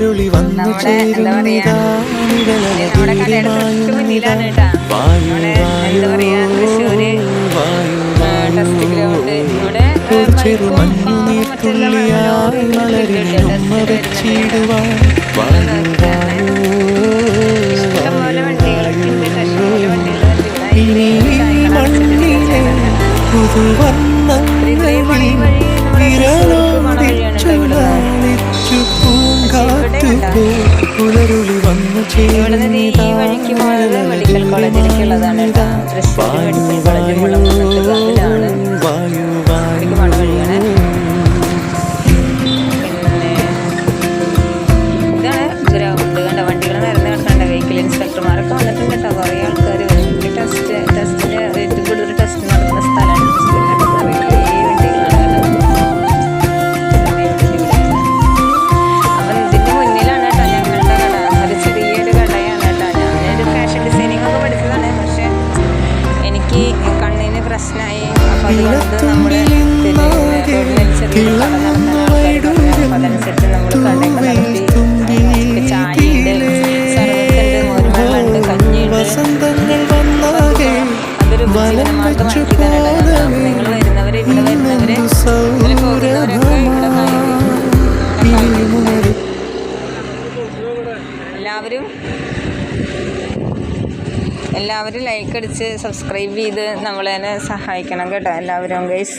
നമ്മുടെ എന്താ പറയാ നമ്മുടെ കടയുടെ തൊട്ട് മുന്നിലാണ് കേട്ടാ. നമ്മുടെ എന്താ പറയാ തൃശ്ശൂര് ടെസ്റ്റ് ഗ്രൗണ്ട്. ഇവിടെ മറ്റുള്ള ഇഷ്ടംപോലെ വണ്ടികളൊക്കെ ഉണ്ട്. ഇഷ്ടംപോലെ ഇവിടുന്ന് ഈ വഴിക്ക് പോകുന്നത് മെഡിക്കൽ കോളേജിലേക്കുള്ളതാണ് കേട്ടോ. തൃശ്ശൂർ മെഡിക്കൽ കോളേജ് മുളകുന്നത്ത് അതിലാണ് ഇവിടേക്ക് പോണ വഴിയാണ്. പിന്നെ ഇതാണ് ഗ്രൗണ്ട് കണ്ട വണ്ടികൾ നിരന്ന് കിടക്കണ്ട. വെഹിക്കിൾ ഇൻസ്പെക്ടർമാരൊക്കെ വന്നിട്ടുണ്ട് കേട്ടോ. കുറേ ആൾക്കാർ ടെസ്റ്റിന് ഏറ്റവും കൂടുതൽ ടെസ്റ്റ് നടക്കുന്ന സ്ഥലമാണ്. പ്രശ്നമായി. അപ്പോൾ അതുകൊണ്ട് നമ്മൾ ചെറിയ കട നടത്തുന്ന ആൾക്കാർ പറഞ്ഞു. അപ്പോൾ അതനുസരിച്ച് നമ്മൾ കടയൊക്കെ നടത്തി. ചായയുണ്ട്, സർവത്തുണ്ട്, മോരുവെള്ളമുണ്ട്, കഞ്ഞിയുണ്ട്. അതൊരു ഉപജീവനമാർഗമാക്കി തരണം. നിങ്ങൾ വരുന്നവർ ഇവിടെ വരുന്നവർ ഇതിൽ പോകുന്നവരൊക്കെ ഇവിടെ എല്ലാവരും ലൈക്ക് അടിച്ച് സബ്സ്ക്രൈബ് ചെയ്ത് നമ്മളതിനെ സഹായിക്കണം കേട്ടോ എല്ലാവരും ഗൈസ്.